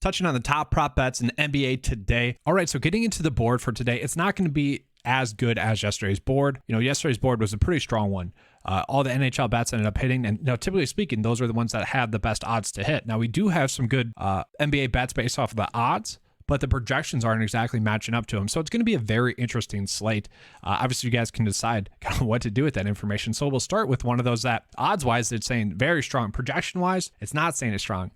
touching on the top prop bets in the NBA today. All right, so getting into the board for today, it's not going to be as good as yesterday's board. Yesterday's board was a pretty strong one. All the NHL bets ended up hitting, and typically speaking, those are the ones that have the best odds to hit. Now, we do have some good NBA bets based off of the odds, but the projections aren't exactly matching up to them. So it's going to be a very interesting slate. Obviously, you guys can decide kind of what to do with that information. So we'll start with one of those that odds-wise, it's saying very strong. Projection-wise, it's not saying it's strong.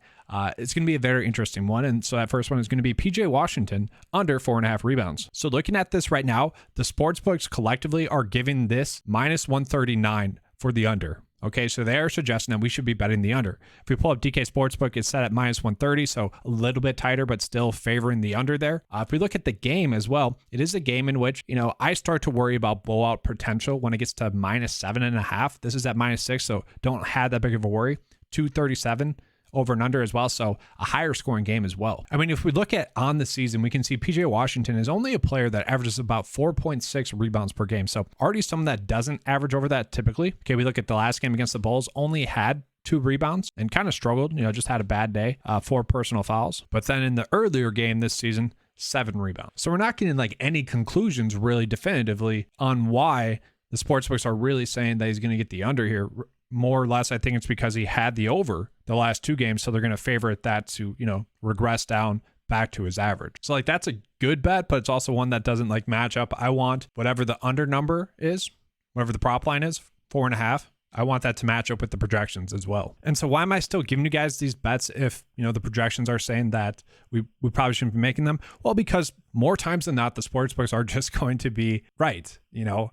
It's going to be a very interesting one. And so that first one is going to be PJ Washington under 4.5 rebounds. So looking at this right now, the sportsbooks collectively are giving this minus 139 for the under. Okay, so they are suggesting that we should be betting the under. If we pull up DK Sportsbook, it's set at minus 130, so a little bit tighter, but still favoring the under there. If we look at the game as well, it is a game in which, I start to worry about blowout potential when it gets to minus 7.5. This is at minus 6, so don't have that big of a worry. 237 over and under as well, so a higher scoring game as well. I mean, if we look at on the season, we can see PJ Washington is only a player that averages about 4.6 rebounds per game, so already someone that doesn't average over that typically. Okay, we look at the last game against the Bulls, only had 2 rebounds and kind of struggled, just had a bad day, 4 personal fouls. But then in the earlier game this season, 7 rebounds. So we're not getting like any conclusions really definitively on why the sportsbooks are really saying that he's going to get the under here. More or less, I think it's because he had the over the last 2 games, so they're going to favorite that to, regress down back to his average. So that's a good bet, but it's also one that doesn't match up. I want whatever the under number is, whatever the prop line is, 4.5. I want that to match up with the projections as well. And so why am I still giving you guys these bets if, the projections are saying that we probably shouldn't be making them? Well, because more times than not, the sportsbooks are just going to be right.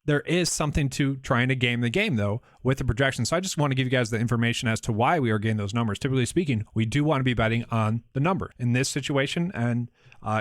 There is something to trying to game the game, though, with the projections. So I just want to give you guys the information as to why we are getting those numbers. Typically speaking, we do want to be betting on the number. In this situation and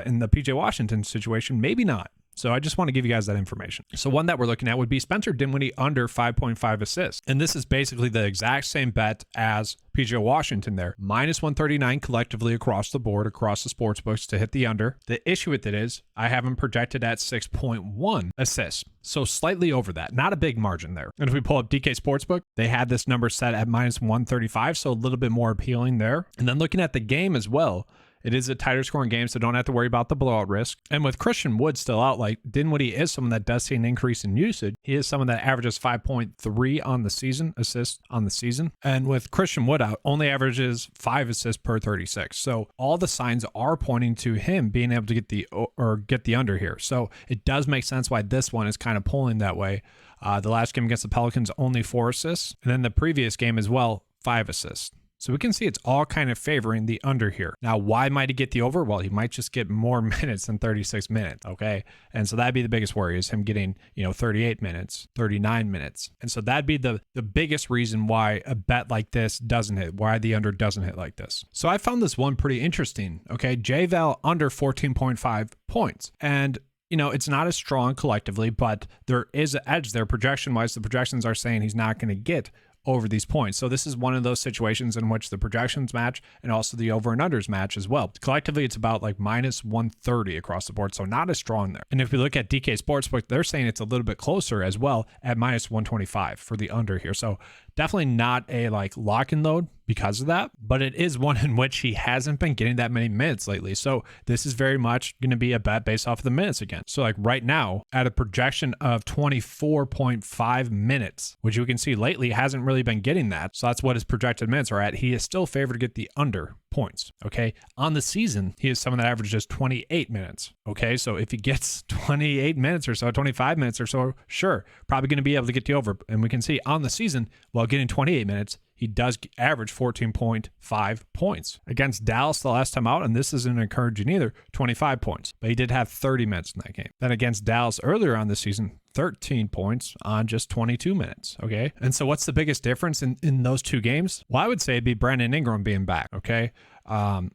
in the PJ Washington situation, maybe not. So I just want to give you guys that information. So one that we're looking at would be Spencer Dinwiddie under 5.5 assists. And this is basically the exact same bet as PJ Washington there. Minus 139 collectively across the board, across the sports books to hit the under. The issue with it is I have him projected at 6.1 assists. So slightly over that, not a big margin there. And if we pull up DK Sportsbook, they had this number set at minus 135, so a little bit more appealing there. And then looking at the game as well, it is a tighter scoring game, so don't have to worry about the blowout risk. And with Christian Wood still out, Dinwiddie is someone that does see an increase in usage. He is someone that averages 5.3 on the season, assists on the season. And with Christian Wood out, only averages 5 assists per 36. So all the signs are pointing to him being able to get the under here. So it does make sense why this one is kind of pulling that way. The last game against the Pelicans, only 4 assists. And then the previous game as well, 5 assists. So we can see it's all kind of favoring the under here. Now, why might he get the over? Well, he might just get more minutes than 36 minutes, okay? And so that'd be the biggest worry is him getting, 38 minutes, 39 minutes. And so that'd be the biggest reason why a bet like this doesn't hit, why the under doesn't hit like this. So I found this one pretty interesting, okay? JVal under 14.5 points. And it's not as strong collectively, but there is an edge there projection-wise. The projections are saying he's not going to get over these points. So this is one of those situations in which the projections match and also the over and unders match as well. Collectively, it's about minus 130 across the board. So not as strong there. And if we look at DK Sportsbook, they're saying it's a little bit closer as well at minus 125 for the under here. So definitely not a lock and load because of that, but it is one in which he hasn't been getting that many minutes lately. So this is very much going to be a bet based off of the minutes again. So right now at a projection of 24.5 minutes, which you can see lately hasn't really been getting that. So that's what his projected minutes are at. He is still favored to get the under points. Okay. On the season, he is someone that averages 28 minutes. Okay. So if he gets 28 minutes or so, 25 minutes or so, sure, probably going to be able to get the over. And we can see on the season, while getting 28 minutes, he does average 14.5 points. Against Dallas the last time out, and this isn't encouraging either, 25 points. But he did have 30 minutes in that game. Then against Dallas earlier on this season, 13 points on just 22 minutes, okay? And so what's the biggest difference in those 2 games? Well, I would say it'd be Brandon Ingram being back, okay?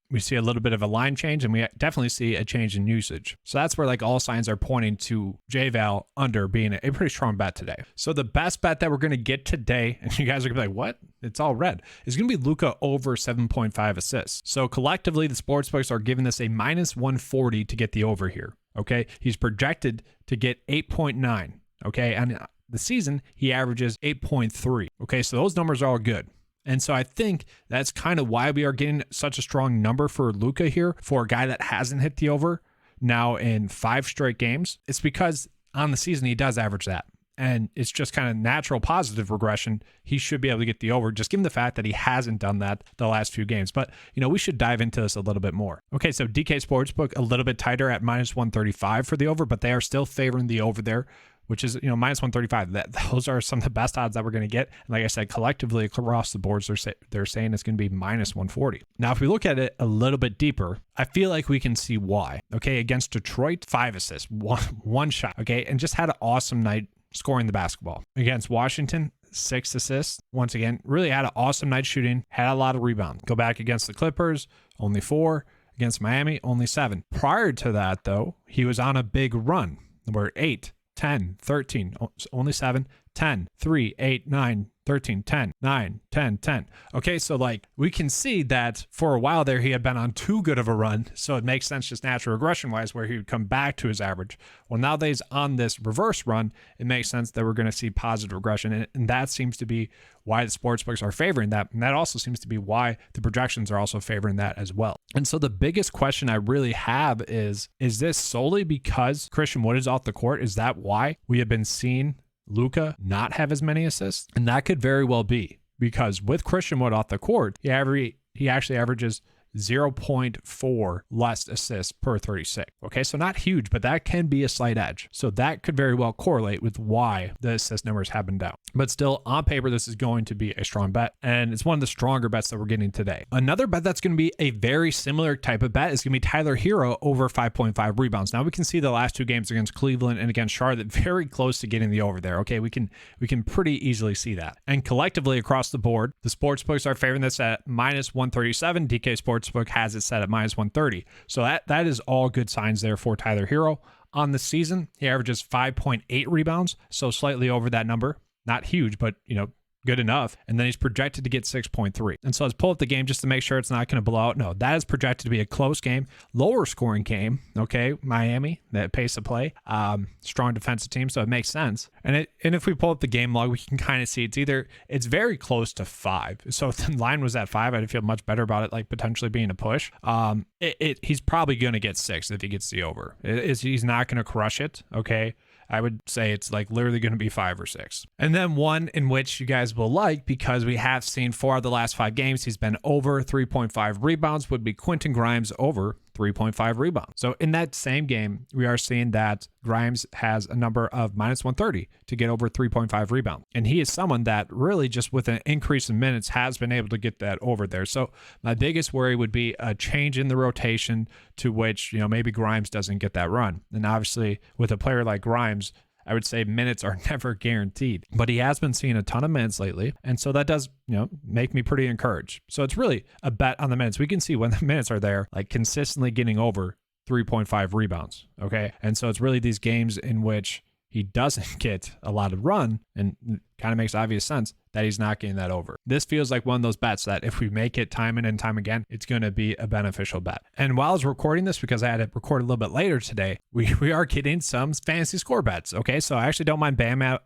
We see a little bit of a line change, and we definitely see a change in usage. So that's where all signs are pointing to JVal under being a pretty strong bet today. So the best bet that we're going to get today, and you guys are going to be like, what? It's all red. Is going to be Luka over 7.5 assists. So collectively, the sportsbooks are giving this a minus 140 to get the over here. Okay. He's projected to get 8.9. Okay. And the season, he averages 8.3. Okay. So those numbers are all good. And so I think that's kind of why we are getting such a strong number for Luka here for a guy that hasn't hit the over now in 5 straight games. It's because on the season, he does average that. And it's just kind of natural positive regression. He should be able to get the over, just given the fact that he hasn't done that the last few games. But, we should dive into this a little bit more. Okay, so DK Sportsbook, a little bit tighter at minus 135 for the over, but they are still favoring the over there, which is, minus 135. Those are some of the best odds that we're going to get. And like I said, collectively across the boards, they're saying it's going to be minus 140. Now, if we look at it a little bit deeper, I feel like we can see why. Okay, against Detroit, 5 assists, one shot. Okay, and just had an awesome night scoring the basketball. Against Washington, 6 assists. Once again, really had an awesome night shooting, had a lot of rebound. Go back against the Clippers, only 4. Against Miami, only 7. Prior to that, though, he was on a big run where 8, 10, 13, only 7, 10, 3, 8, 9, 13, 10, 9, 10, 10. Okay, so we can see that for a while there, he had been on too good of a run. So it makes sense just natural regression wise where he would come back to his average. Well, now that he's on this reverse run, it makes sense that we're going to see positive regression. And that seems to be why the sportsbooks are favoring that. And that also seems to be why the projections are also favoring that as well. And so the biggest question I really have is this solely because Christian Wood is off the court? Is that why we have been seeing Luka not have as many assists? And that could very well be, because with Christian Wood off the court, he actually averages 0.4 less assists per 36. Okay, so not huge, but that can be a slight edge. So that could very well correlate with why the assist numbers have been down. But still, on paper, this is going to be a strong bet, and it's one of the stronger bets that we're getting today. Another bet that's going to be a very similar type of bet is going to be Tyler Herro over 5.5 rebounds. Now we can see the last 2 games against Cleveland and against Charlotte very close to getting the over there. Okay, we can pretty easily see that. And collectively across the board, the sportsbooks are favoring this at minus 137. DK Sportsbook has it set at minus 130. So that is all good signs there for Tyler Herro. On the season, he averages 5.8 rebounds, so slightly over that number. Not huge, but good enough. And then he's projected to get 6.3. And so let's pull up the game just to make sure it's not going to blow out. No, that is projected to be a close game, lower scoring game. Okay, Miami, that pace of play, strong defensive team, so it makes sense. And if we pull up the game log, we can kind of see it's very close to 5. So if the line was at 5, I'd feel much better about it, potentially being a push. He's probably going to get 6 if he gets the over. He's not going to crush it. Okay. I would say it's literally going to be 5 or 6. And then one in which you guys will like, because we have seen 4 of the last 5 games, he's been over 3.5 rebounds, would be Quentin Grimes over 3.5 rebounds. So in that same game, we are seeing that Grimes has a number of minus 130 to get over 3.5 rebounds. And he is someone that really just with an increase in minutes has been able to get that over there. So my biggest worry would be a change in the rotation to which, maybe Grimes doesn't get that run. And obviously with a player like Grimes, I would say minutes are never guaranteed, but he has been seeing a ton of minutes lately. And so that does, make me pretty encouraged. So it's really a bet on the minutes. We can see when the minutes are there, consistently getting over 3.5 rebounds. Okay. And so it's really these games in which he doesn't get a lot of run, and kind of makes obvious sense that he's not getting that over. This feels like one of those bets that if we make it time in and time again, it's going to be a beneficial bet. And while I was recording this, because I had it recorded a little bit later today, we are getting some fantasy score bets. Okay, so I actually don't mind Bam at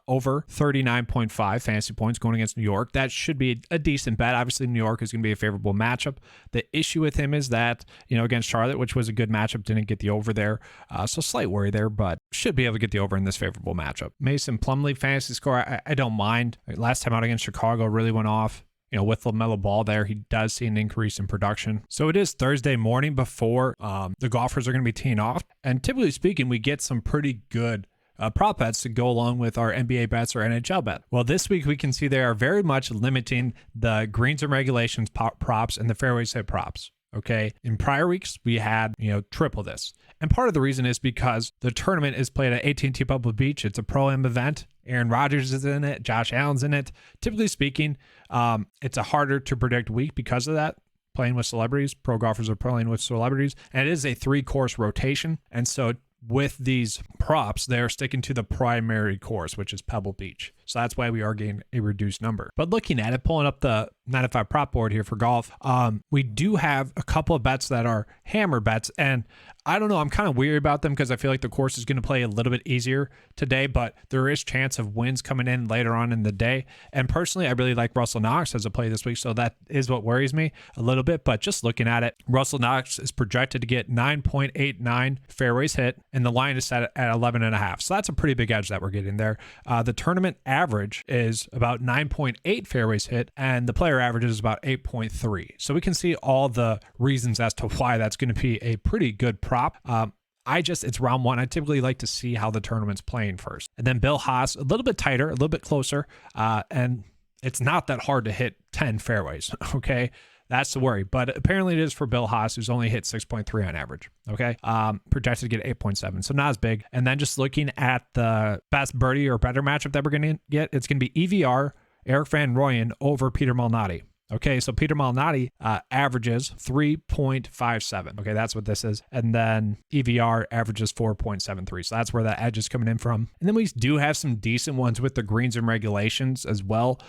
over 39.5 fantasy points going against New York. That should be a decent bet. Obviously, New York is going to be a favorable matchup. The issue with him is that, against Charlotte, which was a good matchup, didn't get the over there. So slight worry there, but should be able to get the over in this favorable matchup. Mason Plumlee fantasy score, I don't mind. Last time out against Chicago really went off. With LaMelo Ball there, he does see an increase in production. So it is Thursday morning before the golfers are going to be teeing off. And typically speaking, we get some pretty good prop bets to go along with our NBA bets or NHL bet. Well, this week we can see they are very much limiting the greens and regulations props and the fairways hit props. Okay. In prior weeks, we had, triple this. And part of the reason is because the tournament is played at AT&T Pebble Beach. It's a Pro-Am event. Aaron Rodgers is in it. Josh Allen's in it. Typically speaking, it's a harder to predict week because of that. Playing with celebrities. Pro golfers are playing with celebrities. And it is a 3-course rotation. And so with these props, they're sticking to the primary course, which is Pebble Beach. So that's why we are getting a reduced number. But looking at it, pulling up the 9-5 prop board here for golf, we do have a couple of bets that are hammer bets. And I don't know, I'm kind of weary about them because I feel like the course is going to play a little bit easier today, but there is chance of wins coming in later on in the day. And personally, I really like Russell Knox as a play this week, so that is what worries me a little bit. But just looking at it, Russell Knox is projected to get 9.89 fairways hit, and the line is set at 11.5. So that's a pretty big edge that we're getting there. The tournament average is about 9.8 fairways hit, and the player average is about 8.3. So we can see all the reasons as to why that's going to be a pretty good prop. It's round one. I typically like to see how the tournament's playing first. And then Bill Haas, a little bit tighter, a little bit closer. And it's not that hard to hit 10 fairways. Okay. That's the worry. But apparently it is for Bill Haas, who's only hit 6.3 on average. Okay. Projected to get 8.7. So not as big. And then just looking at the best birdie or better matchup that we're going to get, it's going to be EVR, Eric Van Rooyen over Peter Malnati. Okay, so Peter Malnati averages 3.57. Okay, that's what this is. And then EVR averages 4.73. So that's where that edge is coming in from. And then we do have some decent ones with the greens and regulations as well.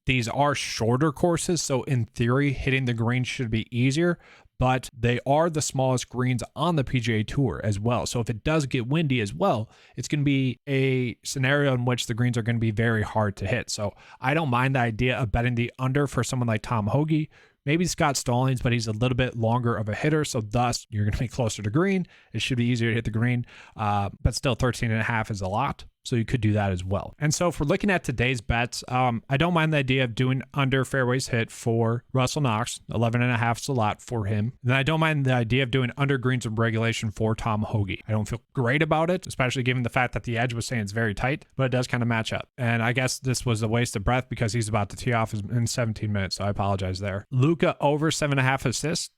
These are shorter courses, so in theory, hitting the green should be easier. But they are the smallest greens on the PGA Tour as well. So if it does get windy as well, it's going to be a scenario in which the greens are going to be very hard to hit. So I don't mind the idea of betting the under for someone like Tom Hoge, maybe Scott Stallings, but he's a little bit longer of a hitter. So thus you're going to be closer to green. It should be easier to hit the green, but still 13.5 is a lot. So you could do that as well. And so if we're looking at today's bets, I don't mind the idea of doing under fairways hit for Russell Knox. 11.5 is a lot for him. And I don't mind the idea of doing under greens and regulation for Tom Hoge. I don't feel great about it, especially given the fact that the edge was saying it's very tight, but it does kind of match up. And I guess this was a waste of breath because he's about to tee off in 17 minutes. So I apologize there. Luka over 7.5 assists.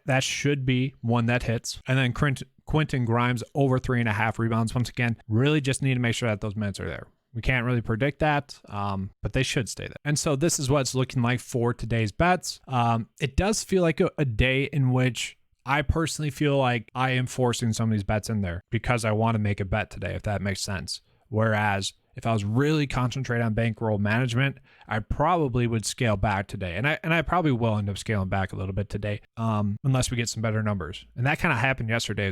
That should be one that hits. And then Quentin Grimes over 3.5 rebounds. Once again, really just need to make sure that those minutes are there. We can't really predict that, but they should stay there. And so this is what it's looking like for today's bets. It does feel like a day in which I personally feel like I am forcing some of these bets in there because I want to make a bet today, if that makes sense. Whereas if I was really concentrated on bankroll management, I probably would scale back today. And I probably will end up scaling back a little bit today, unless we get some better numbers. And that kind of happened yesterday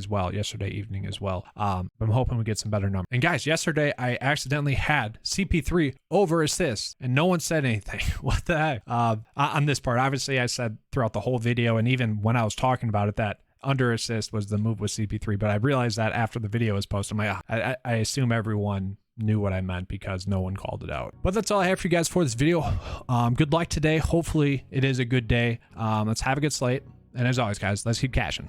evening as well. I'm hoping we get some better numbers. And guys, yesterday I accidentally had CP3 over assists and no one said anything. What the heck? On this part, obviously I said throughout the whole video and even when I was talking about it that under assist was the move with CP3, but I realized that after the video was posted, I assume everyone knew what I meant because no one called it out. But that's all I have for you guys for this video. Good luck today. Hopefully it is a good day. Let's have a good slate. And as always, guys, let's keep cashing.